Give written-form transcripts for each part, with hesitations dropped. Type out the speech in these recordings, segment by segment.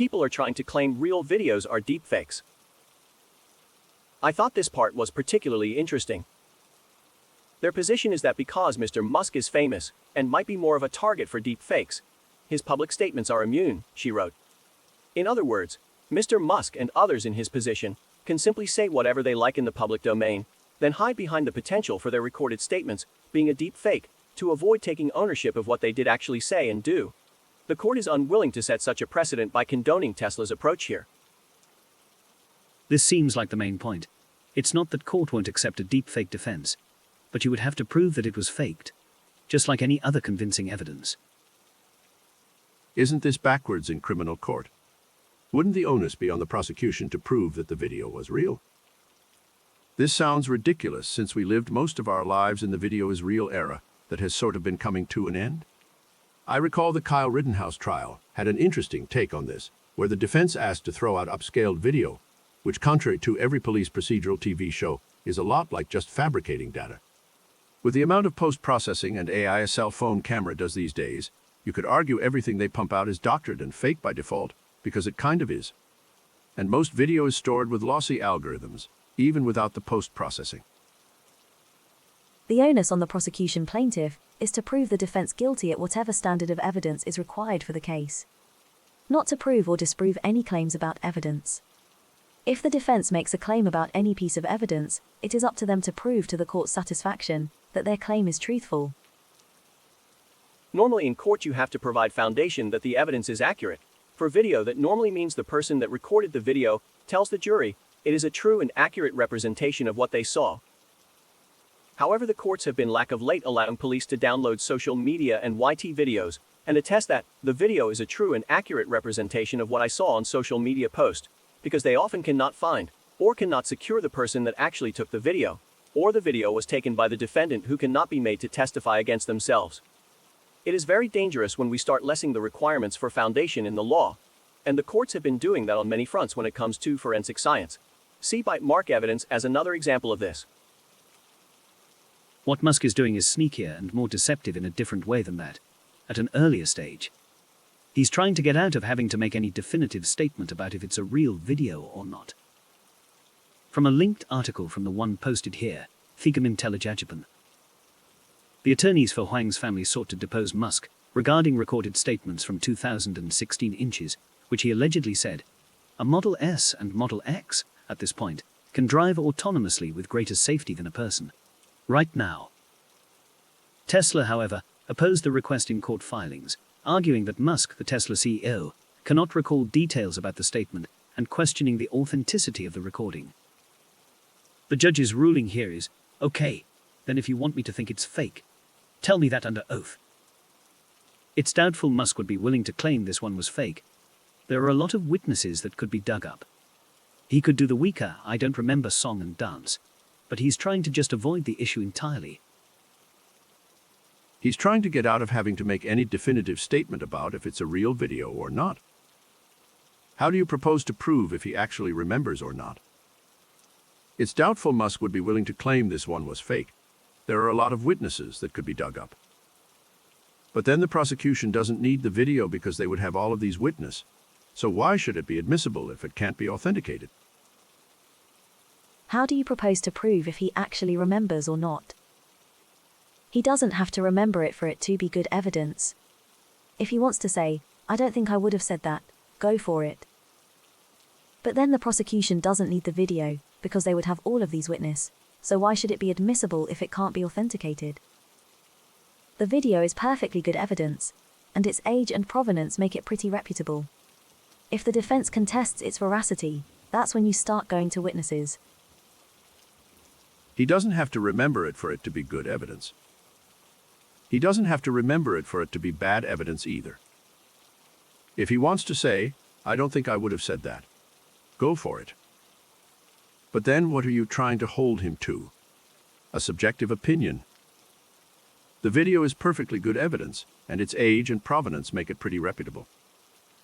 people are trying to claim real videos are deepfakes. I thought this part was particularly interesting. Their position is that because Mr. Musk is famous, and might be more of a target for deepfakes, his public statements are immune, she wrote. In other words, Mr. Musk and others in his position can simply say whatever they like in the public domain, then hide behind the potential for their recorded statements being a deepfake to avoid taking ownership of what they did actually say and do. The court is unwilling to set such a precedent by condoning Tesla's approach here. This seems like the main point. It's not that court won't accept a deepfake defense, but you would have to prove that it was faked, just like any other convincing evidence. Isn't this backwards in criminal court? Wouldn't the onus be on the prosecution to prove that the video was real? This sounds ridiculous since we lived most of our lives in the video is real era that has sort of been coming to an end. I recall the Kyle Rittenhouse trial had an interesting take on this, where the defense asked to throw out upscaled video, which contrary to every police procedural TV show is a lot like just fabricating data. With the amount of post-processing and AI a cell phone camera does these days, you could argue everything they pump out is doctored and fake by default, because it kind of is. And most video is stored with lossy algorithms, even without the post-processing. The onus on the prosecution plaintiff is to prove the defense guilty at whatever standard of evidence is required for the case, not to prove or disprove any claims about evidence. If the defense makes a claim about any piece of evidence, it is up to them to prove to the court's satisfaction that their claim is truthful. Normally in court you have to provide foundation that the evidence is accurate. For video, that normally means the person that recorded the video tells the jury it is a true and accurate representation of what they saw. However, the courts have been lax of late, allowing police to download social media and YT videos and attest that the video is a true and accurate representation of what I saw on social media post, because they often cannot find or cannot secure the person that actually took the video, or the video was taken by the defendant who cannot be made to testify against themselves. It is very dangerous when we start lessening the requirements for foundation in the law, and the courts have been doing that on many fronts when it comes to forensic science. See bite mark evidence as another example of this. What Musk is doing is sneakier and more deceptive in a different way than that, at an earlier stage. He's trying to get out of having to make any definitive statement about if it's a real video or not. From a linked article from the one posted here, Figam Intelligijapan. The attorneys for Huang's family sought to depose Musk regarding recorded statements from 2016 inches, which he allegedly said, a Model S and Model X, at this point, can drive autonomously with greater safety than a person. Right now. Tesla, however, opposed the request in court filings, arguing that Musk, the Tesla CEO, cannot recall details about the statement and questioning the authenticity of the recording. The judge's ruling here is, okay, then if you want me to think it's fake, tell me that under oath. It's doubtful Musk would be willing to claim this one was fake. There are a lot of witnesses that could be dug up. He could do the weaker I don't remember song and dance, but he's trying to just avoid the issue entirely. He's trying to get out of having to make any definitive statement about if it's a real video or not. How do you propose to prove if he actually remembers or not? It's doubtful Musk would be willing to claim this one was fake. There are a lot of witnesses that could be dug up. But then the prosecution doesn't need the video because they would have all of these witnesses. So why should it be admissible if it can't be authenticated? How do you propose to prove if he actually remembers or not? He doesn't have to remember it for it to be good evidence. If he wants to say, I don't think I would have said that, go for it. But then the prosecution doesn't need the video, because they would have all of these witnesses, so why should it be admissible if it can't be authenticated? The video is perfectly good evidence, and its age and provenance make it pretty reputable. If the defense contests its veracity, that's when you start going to witnesses. He doesn't have to remember it for it to be good evidence. He doesn't have to remember it for it to be bad evidence either. If he wants to say, I don't think I would have said that, go for it. But then what are you trying to hold him to? A subjective opinion. The video is perfectly good evidence, and its age and provenance make it pretty reputable.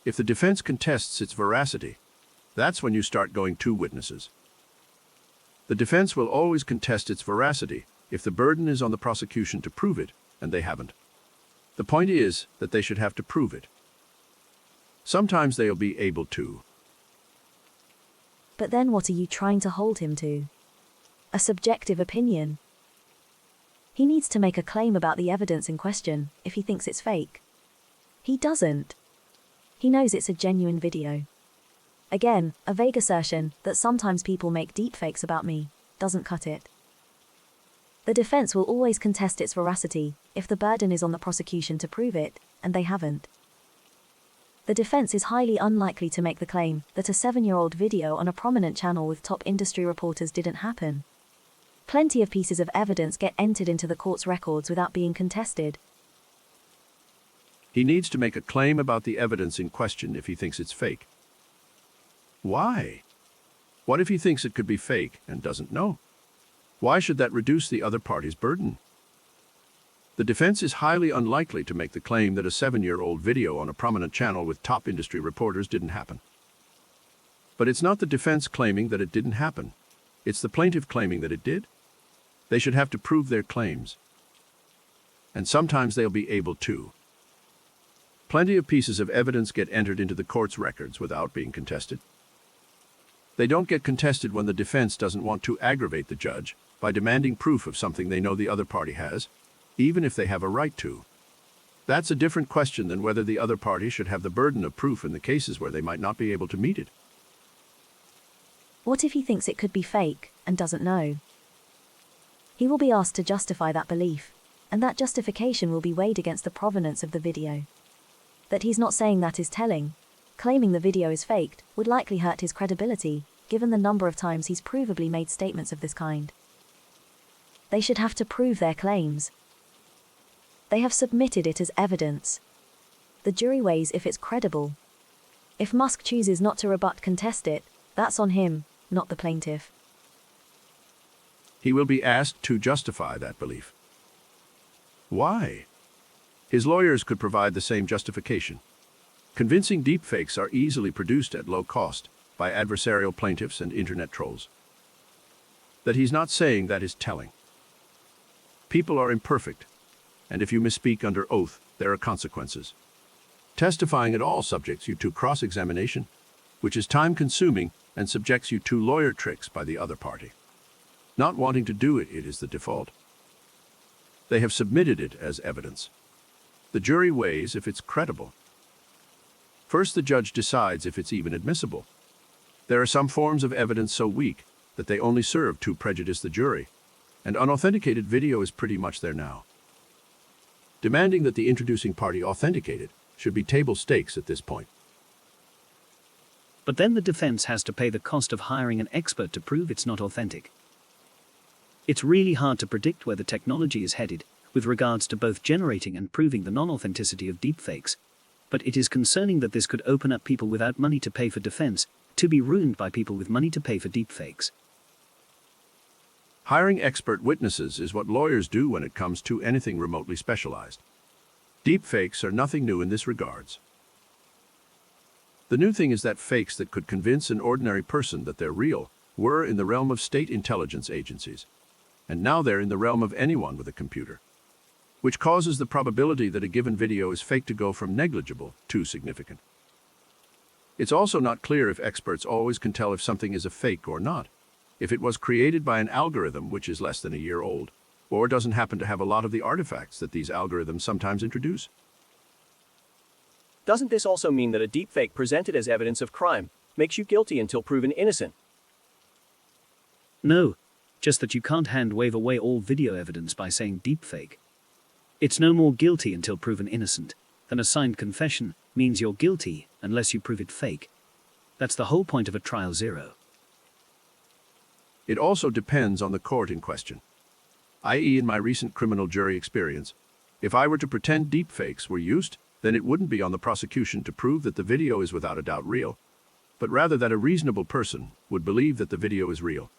If the defense contests its veracity, that's when you start going to witnesses. The defense will always contest its veracity if the burden is on the prosecution to prove it, and they haven't. The point is that they should have to prove it. Sometimes they'll be able to. But then what are you trying to hold him to? A subjective opinion? He needs to make a claim about the evidence in question if he thinks it's fake. He doesn't. He knows it's a genuine video. Again, a vague assertion that sometimes people make deepfakes about me doesn't cut it. The defense will always contest its veracity if the burden is on the prosecution to prove it, and they haven't. The defense is highly unlikely to make the claim that a 7-year-old video on a prominent channel with top industry reporters didn't happen. Plenty of pieces of evidence get entered into the court's records without being contested. He needs to make a claim about the evidence in question if he thinks it's fake. Why? What if he thinks it could be fake and doesn't know? Why should that reduce the other party's burden? The defense is highly unlikely to make the claim that a 7-year-old video on a prominent channel with top industry reporters didn't happen. But it's not the defense claiming that it didn't happen. It's the plaintiff claiming that it did. They should have to prove their claims. And sometimes they'll be able to. Plenty of pieces of evidence get entered into the court's records without being contested. They don't get contested when the defense doesn't want to aggravate the judge by demanding proof of something they know the other party has, even if they have a right to. That's a different question than whether the other party should have the burden of proof in the cases where they might not be able to meet it. What if he thinks it could be fake and doesn't know? He will be asked to justify that belief, and that justification will be weighed against the provenance of the video. That he's not saying that is telling. Claiming the video is faked would likely hurt his credibility, given the number of times he's provably made statements of this kind. They should have to prove their claims. They have submitted it as evidence. The jury weighs if it's credible. If Musk chooses not to contest it, that's on him, not the plaintiff. He will be asked to justify that belief. Why? His lawyers could provide the same justification. Convincing deepfakes are easily produced at low cost by adversarial plaintiffs and internet trolls. That he's not saying that is telling. People are imperfect, and if you misspeak under oath, there are consequences. Testifying at all subjects you to cross-examination, which is time-consuming and subjects you to lawyer tricks by the other party. Not wanting to do it is the default. They have submitted it as evidence. The jury weighs if it's credible. First, the judge decides if it's even admissible. There are some forms of evidence so weak that they only serve to prejudice the jury, and unauthenticated video is pretty much there now. Demanding that the introducing party authenticate it should be table stakes at this point. But then the defense has to pay the cost of hiring an expert to prove it's not authentic. It's really hard to predict where the technology is headed with regards to both generating and proving the non-authenticity of deepfakes, but it is concerning that this could open up people without money to pay for defense to be ruined by people with money to pay for deepfakes. Hiring expert witnesses is what lawyers do when it comes to anything remotely specialized. Deepfakes are nothing new in this regards. The new thing is that fakes that could convince an ordinary person that they're real were in the realm of state intelligence agencies, and now they're in the realm of anyone with a computer, which causes the probability that a given video is fake to go from negligible to significant. It's also not clear if experts always can tell if something is a fake or not, if it was created by an algorithm which is less than a year old, or doesn't happen to have a lot of the artifacts that these algorithms sometimes introduce. Doesn't this also mean that a deepfake presented as evidence of crime makes you guilty until proven innocent? No, just that you can't hand-wave away all video evidence by saying deepfake. It's no more guilty until proven innocent than a signed confession means you're guilty unless you prove it fake. That's the whole point of a trial zero. It also depends on the court in question. I.e., in my recent criminal jury experience, if I were to pretend deepfakes were used, then it wouldn't be on the prosecution to prove that the video is without a doubt real, but rather that a reasonable person would believe that the video is real,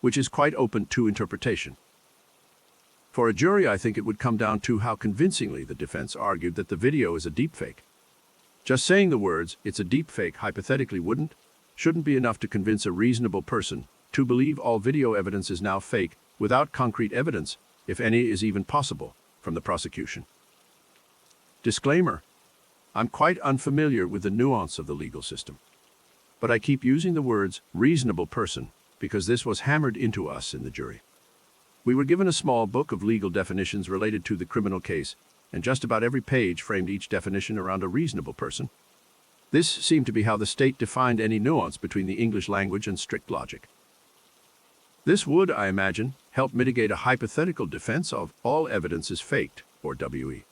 which is quite open to interpretation. For a jury, I think it would come down to how convincingly the defense argued that the video is a deepfake. Just saying the words, "it's a deepfake," hypothetically shouldn't be enough to convince a reasonable person to believe all video evidence is now fake without concrete evidence, if any is even possible, from the prosecution. Disclaimer: I'm quite unfamiliar with the nuance of the legal system. But I keep using the words reasonable person because this was hammered into us in the jury. We were given a small book of legal definitions related to the criminal case, and just about every page framed each definition around a reasonable person. This seemed to be how the state defined any nuance between the English language and strict logic. This would, I imagine, help mitigate a hypothetical defense of all evidence is faked, or WE.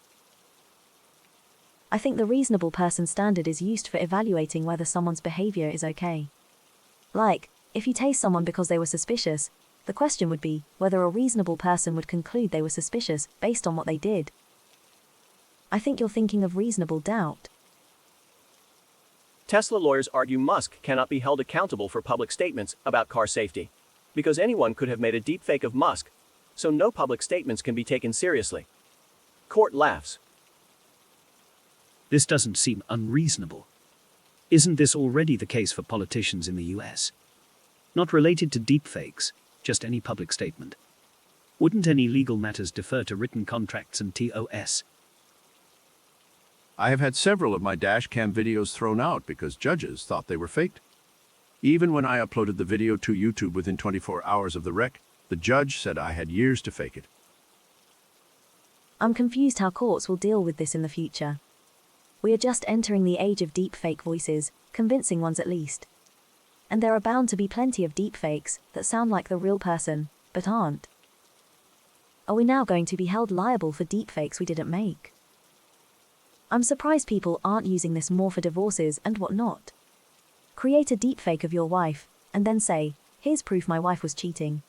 I think the reasonable person standard is used for evaluating whether someone's behavior is okay. Like, if you tase someone because they were suspicious, the question would be whether a reasonable person would conclude they were suspicious based on what they did. I think you're thinking of reasonable doubt. Tesla lawyers argue Musk cannot be held accountable for public statements about car safety, because anyone could have made a deepfake of Musk, so no public statements can be taken seriously. Court laughs. This doesn't seem unreasonable. Isn't this already the case for politicians in the US? Not related to deepfakes, just any public statement. Wouldn't any legal matters defer to written contracts and TOS? I have had several of my dash cam videos thrown out because judges thought they were faked. Even when I uploaded the video to YouTube within 24 hours of the wreck, the judge said I had years to fake it. I'm confused how courts will deal with this in the future. We are just entering the age of deepfake voices, convincing ones at least. And there are bound to be plenty of deepfakes that sound like the real person, but aren't. Are we now going to be held liable for deepfakes we didn't make? I'm surprised people aren't using this more for divorces and whatnot. Create a deepfake of your wife, and then say, here's proof my wife was cheating.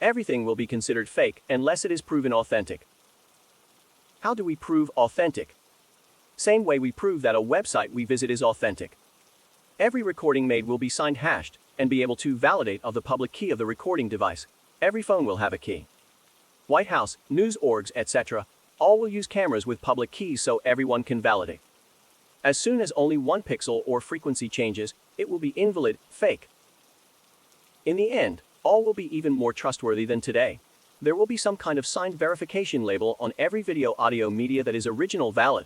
Everything will be considered fake unless it is proven authentic. How do we prove authentic? Same way we prove that a website we visit is authentic. Every recording made will be signed hashed, and be able to validate of the public key of the recording device. Every phone will have a key. White House, news orgs, etc. all will use cameras with public keys so everyone can validate. As soon as only one pixel or frequency changes, it will be invalid, fake. In the end, all will be even more trustworthy than today. There will be some kind of signed verification label on every video audio media that is original valid.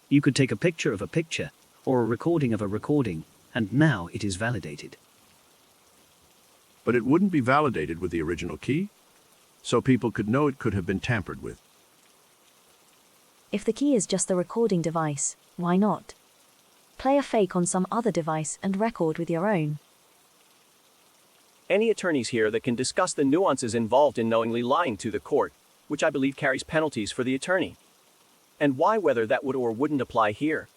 You could take a picture of a picture, or a recording of a recording, and now it is validated. But it wouldn't be validated with the original key, so people could know it could have been tampered with. If the key is just the recording device, why not? Play a fake on some other device and record with your own. Any attorneys here that can discuss the nuances involved in knowingly lying to the court, which I believe carries penalties for the attorney? And why whether that would or wouldn't apply here?